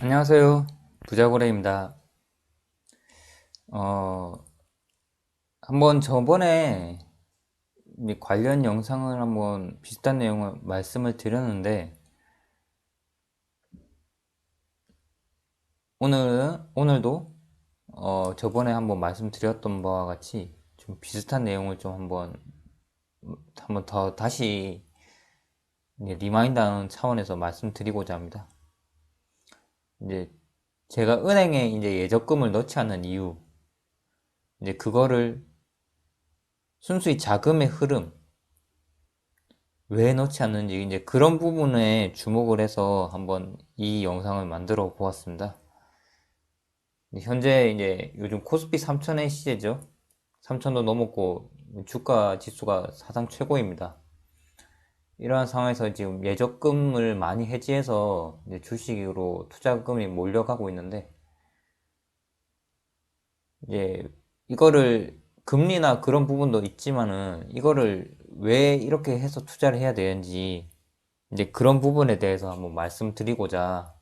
안녕하세요. 부자고래입니다. 어, 한번 저번에 이 관련 영상을 한번 비슷한 내용을 말씀을 드렸는데, 오늘도, 저번에 한번 말씀드렸던 바와 같이 좀 비슷한 내용을 좀 한번 더 다시 이제 리마인드하는 차원에서 말씀드리고자 합니다. 이제 제가 은행에 이제 예적금을 넣지 않는 이유, 이제 그거를 순수히 자금의 흐름, 왜 넣지 않는지 이제 그런 부분에 주목을 해서 한번 이 영상을 만들어 보았습니다. 현재 이제 요즘 코스피 3천의 시세죠. 3천도 넘었고 주가 지수가 사상 최고입니다. 이러한 상황에서 지금 예적금을 많이 해지해서 이제 주식으로 투자금이 몰려가고 있는데, 이제 이거를 금리나 그런 부분도 있지만은 이거를 왜 이렇게 해서 투자를 해야 되는지 이제 그런 부분에 대해서 한번 말씀드리고자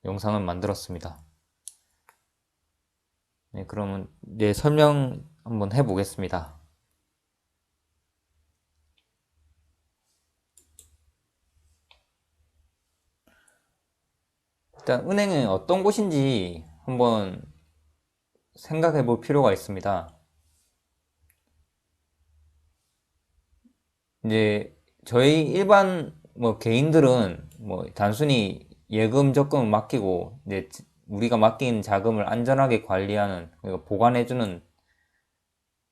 영상을 만들었습니다. 네, 그러면 이제 설명 한번 해보겠습니다. 일단 은행은 어떤 곳인지 한번 생각해 볼 필요가 있습니다. 이제 저희 일반 뭐 개인들은 뭐 단순히 예금 적금을 맡기고 이제 우리가 맡긴 자금을 안전하게 관리하는, 그러니까 보관해주는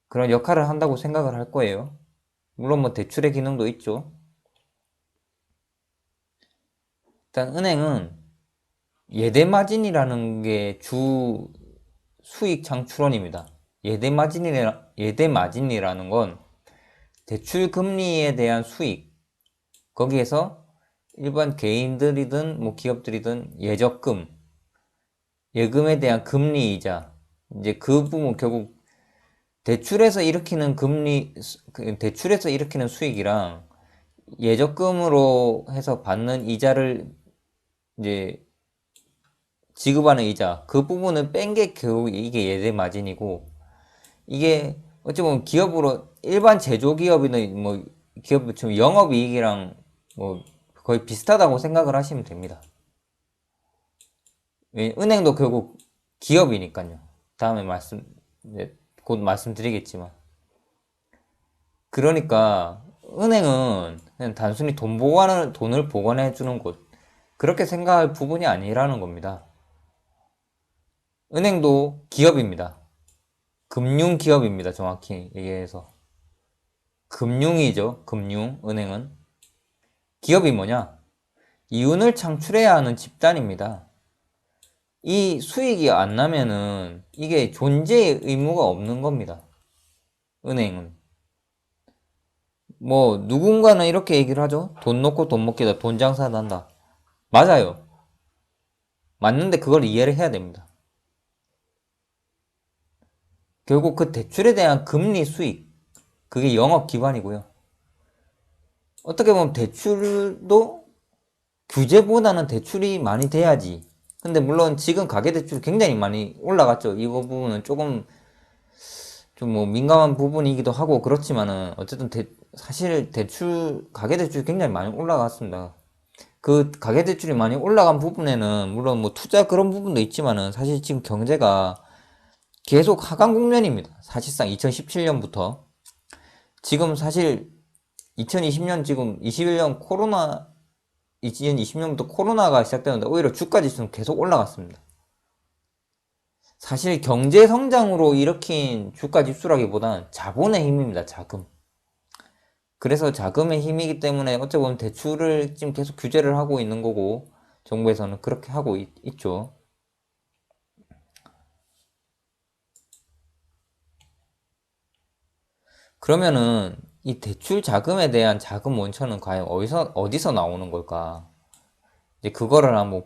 그런 역할을 한다고 생각을 할 거예요. 물론 뭐 대출의 기능도 있죠. 일단 은행은 예대마진이라는 게 주 수익 창출원입니다. 예대마진이라는 건 대출 금리에 대한 수익, 거기에서 일반 개인들이든 뭐 기업들이든 예금에 대한 금리이자, 이제 그 부분 결국 대출에서 일으키는 수익이랑 예적금으로 해서 받는 이자를 이제 지급하는 이자, 그 부분을 뺀 게 결국 이게 예대 마진이고, 이게 어찌 보면 기업으로 일반 제조기업이나 뭐 기업처럼 영업이익이랑 뭐 거의 비슷하다고 생각을 하시면 됩니다. 은행도 결국 기업이니까요. 다음에 곧 말씀드리겠지만. 그러니까 은행은 그냥 단순히 돈을 보관해 주는 곳, 그렇게 생각할 부분이 아니라는 겁니다. 은행도 기업입니다. 금융기업입니다. 정확히 얘기해서. 금융이죠. 은행은. 기업이 뭐냐? 이윤을 창출해야 하는 집단입니다. 이 수익이 안 나면은 이게 존재의 의무가 없는 겁니다. 은행은. 뭐, 누군가는 이렇게 얘기를 하죠. 돈 놓고 돈 먹기다. 돈 장사 난다. 맞아요. 맞는데 그걸 이해를 해야 됩니다. 결국 그 대출에 대한 금리 수익, 그게 영업 기반이고요. 어떻게 보면 대출도 규제보다는 대출이 많이 돼야지. 근데 물론 지금 가계대출이 굉장히 많이 올라갔죠. 이 부분은 조금 좀 뭐 민감한 부분이기도 하고 그렇지만은 어쨌든 사실 가계대출이 굉장히 많이 올라갔습니다. 그 가계대출이 많이 올라간 부분에는 물론 뭐 투자 그런 부분도 있지만은 사실 지금 경제가 계속 하강 국면입니다. 사실상 2017년부터 지금 사실 2020년 지금 21년 2020년부터 코로나가 시작되는데 오히려 주가 지수는 계속 올라갔습니다. 사실 경제 성장으로 일으킨 주가 지수라기보다는 자본의 힘입니다. 자금. 그래서 자금의 힘이기 때문에 어찌 보면 대출을 지금 계속 규제를 하고 있는 거고, 정부에서는 그렇게 하고 있죠. 그러면은 이 대출 자금에 대한 자금 원천은 과연 어디서 나오는 걸까? 이제 그거를 한번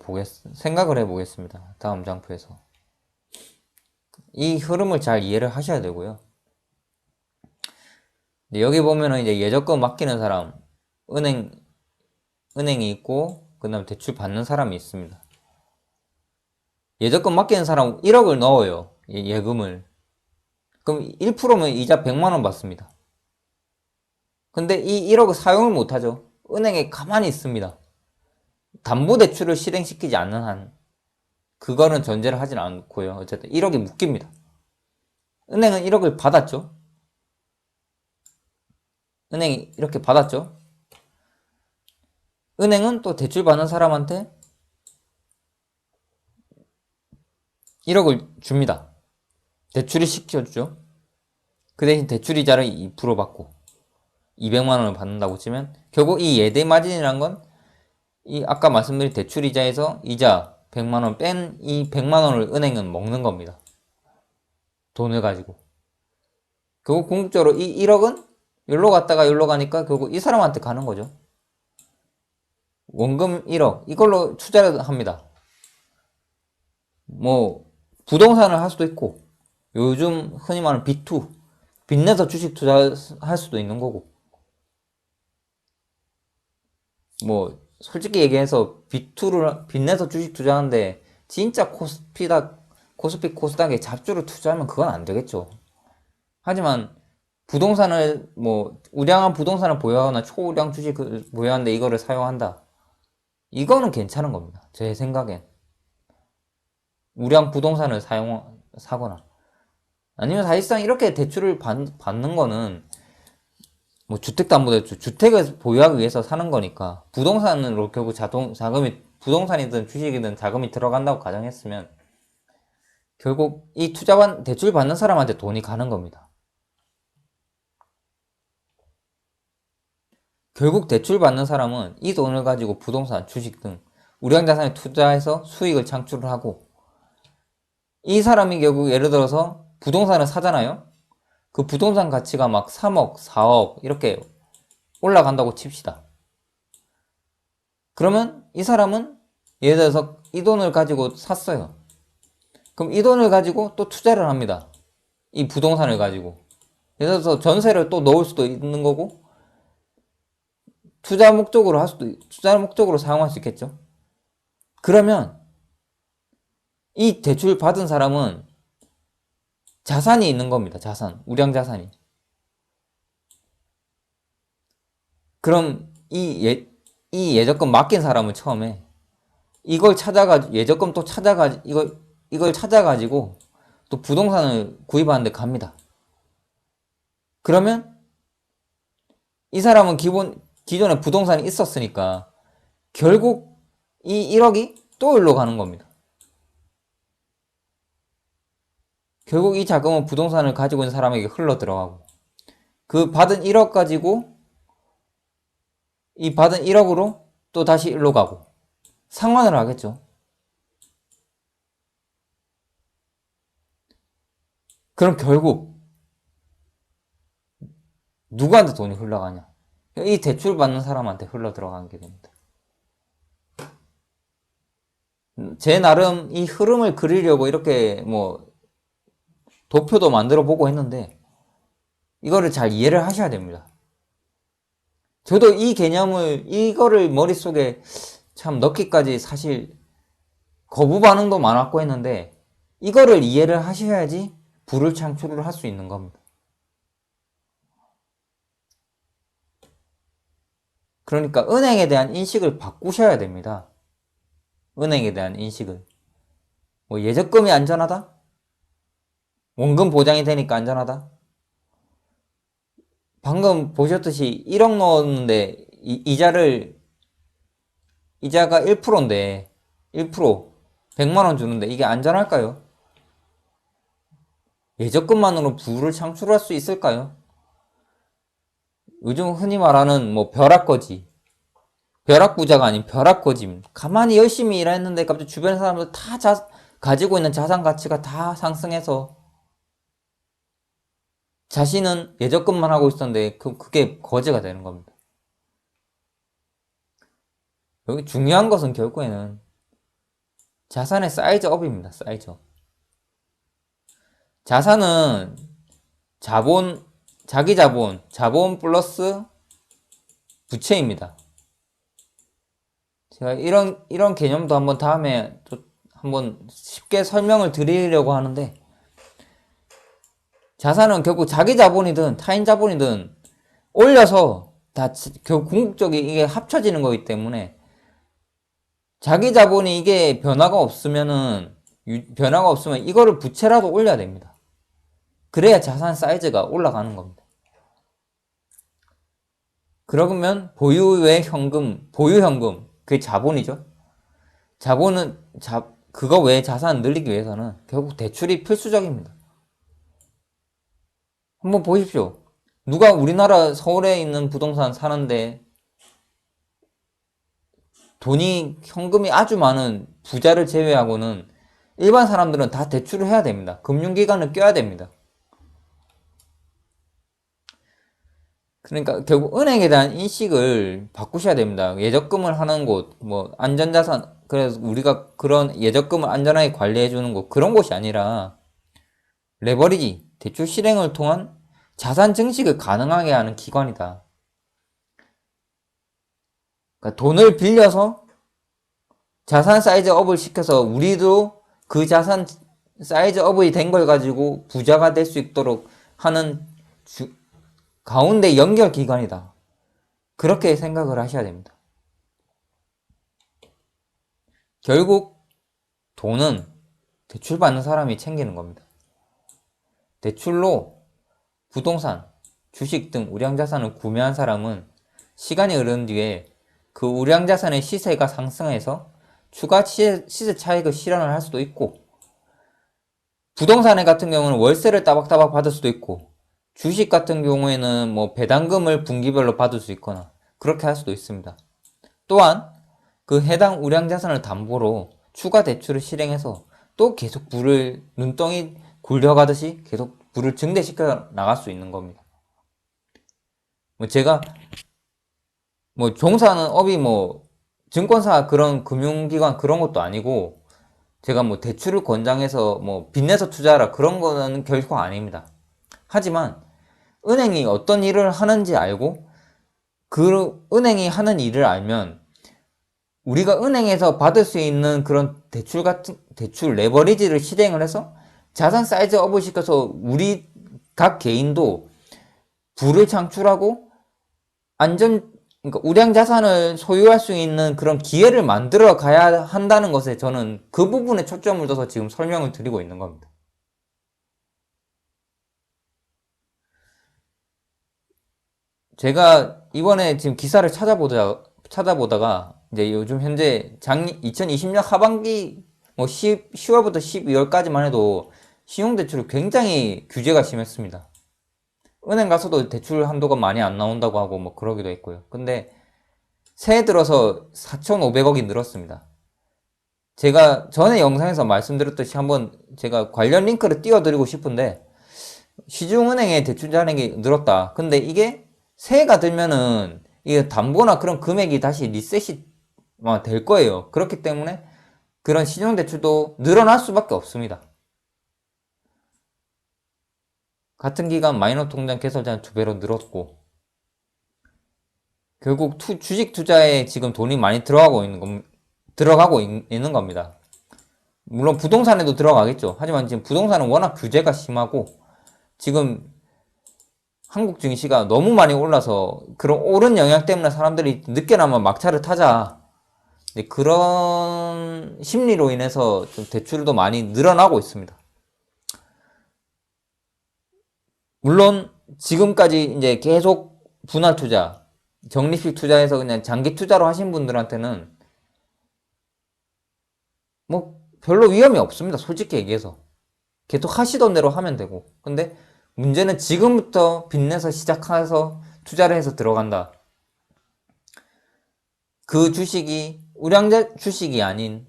생각을 해보겠습니다. 다음 장표에서. 이 흐름을 잘 이해를 하셔야 되고요. 여기 보면은 이제 예적금 맡기는 사람, 은행, 은행이 있고, 그 다음 대출 받는 사람이 있습니다. 예적금 맡기는 사람 1억을 넣어요. 예금을. 그럼 1%면 이자 100만원 받습니다. 근데 이 1억을 사용을 못하죠. 은행에 가만히 있습니다. 담보대출을 실행시키지 않는 한 그거는 전제를 하진 않고요. 어쨌든 1억이 묶입니다. 은행은 1억을 받았죠. 은행이 이렇게 받았죠. 은행은 또 대출 받는 사람한테 1억을 줍니다. 대출을 시켜주죠. 그 대신 대출 이자를 2% 받고 200만원을 받는다고 치면 결국 이 예대 마진이란 건 이 아까 말씀드린 대출 이자에서 이자 100만원 뺀 이 100만원을 은행은 먹는 겁니다. 돈을 가지고. 결국 궁극적으로 이 1억은 여기로 갔다가 여기로 가니까 결국 이 사람한테 가는 거죠. 원금 1억 이걸로 투자를 합니다. 뭐 부동산을 할 수도 있고 요즘 흔히 말하는 B2 빚내서 주식 투자할 수도 있는 거고 뭐 솔직히 얘기해서 B2를 빚내서 주식 투자하는데 진짜 코스피 코스닥에 잡주로 투자하면 그건 안 되겠죠. 하지만 부동산을 뭐 우량한 부동산을 보유하거나 초우량 주식을 보유하는데 이거를 사용한다. 이거는 괜찮은 겁니다. 제 생각엔. 우량 부동산을 사거나 아니면 사실상 이렇게 대출을 받는 거는 뭐 주택담보대출, 주택을 보유하기 위해서 사는 거니까 부동산으로 결국 자금이 부동산이든 주식이든 자금이 들어간다고 가정했으면 결국 이 대출 받는 사람한테 돈이 가는 겁니다. 결국 대출 받는 사람은 이 돈을 가지고 부동산, 주식 등 우량자산에 투자해서 수익을 창출을 하고 이 사람이 결국 예를 들어서 부동산을 사잖아요. 그 부동산 가치가 막 3억, 4억 이렇게 올라간다고 칩시다. 그러면 이 사람은 예를 들어서 이 돈을 가지고 샀어요. 그럼 이 돈을 가지고 또 투자를 합니다. 이 부동산을 가지고. 예를 들어서 전세를 또 넣을 수도 있는 거고 투자 목적으로 사용할 수 있겠죠. 그러면 이 대출 받은 사람은 자산이 있는 겁니다. 우량 자산이. 그럼 이 예적금 맡긴 사람은 처음에 이걸 예적금 또 이걸 찾아가지고 또 부동산을 구입하는데 갑니다. 그러면 이 사람은 기존에 부동산이 있었으니까 결국 이 1억이 또 일로 가는 겁니다. 결국 이 자금은 부동산을 가지고 있는 사람에게 흘러 들어가고 그 받은 1억 가지고 이 받은 1억으로 또 다시 일로 가고 상환을 하겠죠. 그럼 결국 누구한테 돈이 흘러가냐? 이 대출 받는 사람한테 흘러 들어가게 됩니다. 제 나름 이 흐름을 그리려고 이렇게 뭐 도표도 만들어 보고 했는데 이거를 잘 이해를 하셔야 됩니다. 저도 이거를 머릿속에 참 넣기까지 사실 거부 반응도 많았고 했는데 이거를 이해를 하셔야지 부를 창출을 할 수 있는 겁니다. 그러니까 은행에 대한 인식을 바꾸셔야 됩니다. 은행에 대한 인식을. 뭐 예적금이 안전하다? 원금 보장이 되니까 안전하다? 방금 보셨듯이 1억 넣었는데 이자가 1%인데 1% 100만원 주는데 이게 안전할까요? 예적금만으로 부를 창출할 수 있을까요? 요즘 흔히 말하는 뭐 벼락거지 벼락부자가 아닌 벼락거지 가만히 열심히 일했는데 갑자기 주변 사람들 다 가지고 있는 자산 가치가 다 상승해서 자신은 예적금만 하고 있었는데 그게 거지가 되는 겁니다. 여기 중요한 것은 결국에는 자산의 사이즈업입니다. 사이즈업. 자산은 자기 자본 플러스 부채입니다. 제가 이런 개념도 한번 다음에 또 한번 쉽게 설명을 드리려고 하는데, 자산은 결국 자기 자본이든 타인 자본이든 올려서 다 결국 궁극적이 이게 합쳐지는 거기 때문에, 자기 자본이 이게 변화가 없으면 이거를 부채라도 올려야 됩니다. 그래야 자산 사이즈가 올라가는 겁니다. 그러면 보유 현금, 그게 자본이죠. 그거 외에 자산을 늘리기 위해서는 결국 대출이 필수적입니다. 한번 보십시오. 누가 우리나라 서울에 있는 부동산 사는데 현금이 아주 많은 부자를 제외하고는 일반 사람들은 다 대출을 해야 됩니다. 금융기관을 껴야 됩니다. 그러니까 결국 은행에 대한 인식을 바꾸셔야 됩니다. 예적금을 하는 곳, 안전자산, 그래서 우리가 그런 예적금을 안전하게 관리해주는 곳, 그런 곳이 아니라 레버리지, 대출 실행을 통한 자산 증식을 가능하게 하는 기관이다. 그러니까 돈을 빌려서 자산 사이즈 업을 시켜서 우리도 그 자산 사이즈 업이 된 걸 가지고 부자가 될 수 있도록 하는 가운데 연결 기관이다. 그렇게 생각을 하셔야 됩니다. 결국 돈은 대출받는 사람이 챙기는 겁니다. 대출로 부동산, 주식 등 우량자산을 구매한 사람은 시간이 흐른 뒤에 그 우량자산의 시세가 상승해서 추가 시세 차익을 실현을 할 수도 있고, 부동산 같은 경우는 월세를 따박따박 받을 수도 있고, 주식 같은 경우에는 배당금을 분기별로 받을 수 있거나 그렇게 할 수도 있습니다. 또한 그 해당 우량자산을 담보로 추가 대출을 실행해서 또 계속 눈덩이 굴려가듯이 계속 부를 증대시켜 나갈 수 있는 겁니다. 제가 종사하는 업이 증권사 그런 금융기관 그런 것도 아니고, 제가 대출을 권장해서 빚내서 투자하라 그런 거는 결코 아닙니다. 하지만 은행이 어떤 일을 하는지 알고 그 은행이 하는 일을 알면 우리가 은행에서 받을 수 있는 그런 대출 레버리지를 실행을 해서 자산 사이즈 업을 시켜서 우리 각 개인도 부를 창출하고 그러니까 우량 자산을 소유할 수 있는 그런 기회를 만들어 가야 한다는 것에 저는 그 부분에 초점을 둬서 지금 설명을 드리고 있는 겁니다. 제가 이번에 지금 기사를 찾아보다가 이제 요즘 현재 2020년 하반기 10월부터 12월까지만 해도 신용대출이 굉장히 규제가 심했습니다. 은행 가서도 대출 한도가 많이 안 나온다고 하고 그러기도 했고요. 근데 새해 들어서 4,500억이 늘었습니다. 제가 전에 영상에서 말씀드렸듯이 한번 제가 관련 링크를 띄워드리고 싶은데, 시중은행의 대출 잔액이 늘었다. 근데 이게 새해가 들면은 이게 담보나 그런 금액이 다시 리셋이 될 거예요. 그렇기 때문에 그런 신용대출도 늘어날 수밖에 없습니다. 같은 기간 마이너 통장 개설자는 2배로 늘었고, 결국 주식 투자에 지금 돈이 많이 들어가고 있는 겁니다. 물론 부동산에도 들어가겠죠. 하지만 지금 부동산은 워낙 규제가 심하고 지금 한국 증시가 너무 많이 올라서 그런 오른 영향 때문에 사람들이 늦게나마 막차를 타자, 그런 심리로 인해서 좀 대출도 많이 늘어나고 있습니다. 물론 지금까지 이제 계속 분할 투자, 적립식 투자해서 그냥 장기 투자로 하신 분들한테는 별로 위험이 없습니다. 솔직히 얘기해서 계속 하시던 대로 하면 되고. 근데 문제는 지금부터 빚내서 시작해서 투자를 해서 들어간다. 그 주식이 우량자 주식이 아닌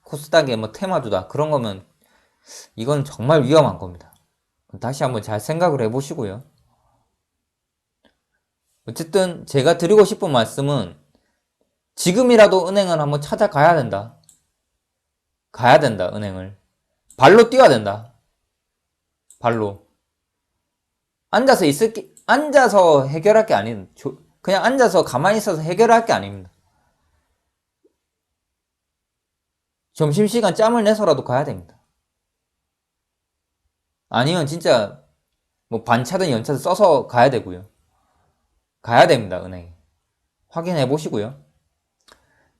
코스닥의 테마주다, 그런 거면 이건 정말 위험한 겁니다. 다시 한번 잘 생각을 해보시고요. 어쨌든 제가 드리고 싶은 말씀은, 지금이라도 은행을 한번 찾아가야 된다. 가야 된다. 은행을 발로 뛰어야 된다. 발로 앉아서 해결할 게 아닌, 그냥 앉아서 가만히 있어서 해결할 게 아닙니다. 점심시간 짬을 내서라도 가야 됩니다. 아니면 진짜 뭐 반차든 연차든 써서 가야 되고요. 가야 됩니다, 은행에. 확인해 보시고요.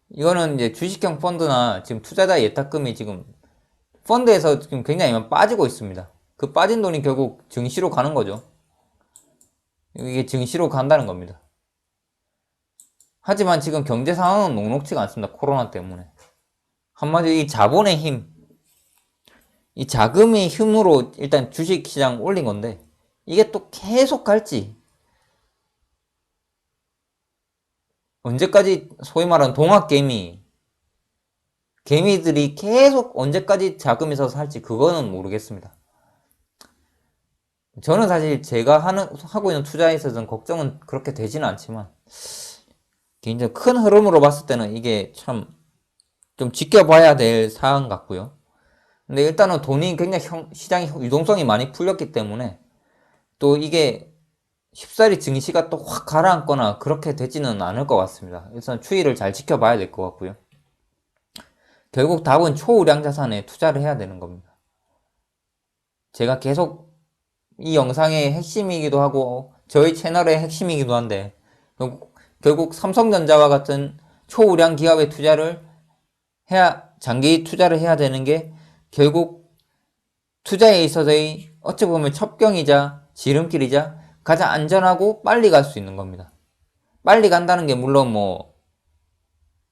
이거는 이제 주식형 펀드나 지금 투자자 예탁금이 지금 펀드에서 지금 굉장히 많이 빠지고 있습니다. 그 빠진 돈이 결국 증시로 가는 거죠. 이게 증시로 간다는 겁니다. 하지만 지금 경제 상황은 녹록지가 않습니다. 코로나 때문에. 한마디로 이 자본의 힘, 이 자금의 힘으로 일단 주식시장 올린 건데 이게 또 계속 갈지, 언제까지 소위 말하는 개미들이 계속 언제까지 자금이 있어서 살지 그거는 모르겠습니다. 저는 사실 제가 하고 있는 투자에 있어서는 걱정은 그렇게 되지는 않지만 개인적으로 큰 흐름으로 봤을 때는 이게 참 좀 지켜봐야 될 사안 같고요. 근데 일단은 돈이 굉장히 시장이 유동성이 많이 풀렸기 때문에 또 이게 쉽사리 증시가 또 확 가라앉거나 그렇게 되지는 않을 것 같습니다. 일단 추이를 잘 지켜봐야 될 것 같고요. 결국 답은 초우량 자산에 투자를 해야 되는 겁니다. 제가 계속 이 영상의 핵심이기도 하고 저희 채널의 핵심이기도 한데 결국 삼성전자와 같은 초우량 기업에 장기 투자를 해야 되는 게 결국 투자에 있어서의 어찌 보면 첩경이자 지름길이자 가장 안전하고 빨리 갈 수 있는 겁니다. 빨리 간다는 게 물론 뭐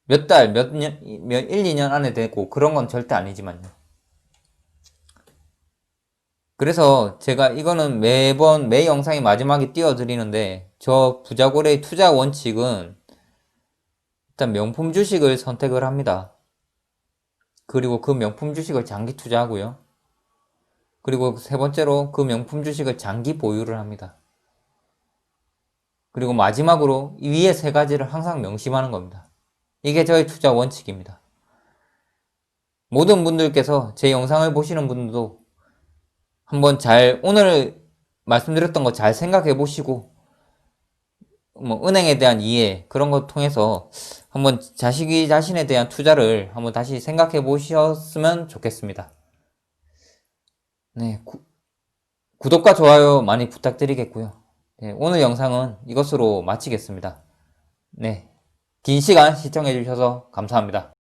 몇 달, 몇 년, 1, 2년 안에 되고 그런 건 절대 아니지만요. 그래서 제가 이거는 매번 매 영상의 마지막에 띄워드리는데 저 부자고래의 투자 원칙은 일단 명품 주식을 선택을 합니다. 그리고 그 명품 주식을 장기 투자하고요. 그리고 세 번째로 그 명품 주식을 장기 보유를 합니다. 그리고 마지막으로 이 위에 세 가지를 항상 명심하는 겁니다. 이게 저의 투자 원칙입니다. 모든 분들께서 제 영상을 보시는 분들도 한번 오늘 말씀드렸던 거 잘 생각해 보시고 뭐 은행에 대한 이해 그런 거 통해서 한번 자신에 대한 투자를 한번 다시 생각해 보셨으면 좋겠습니다. 네, 구독과 좋아요 많이 부탁드리겠고요. 네, 오늘 영상은 이것으로 마치겠습니다. 네, 긴 시간 시청해 주셔서 감사합니다.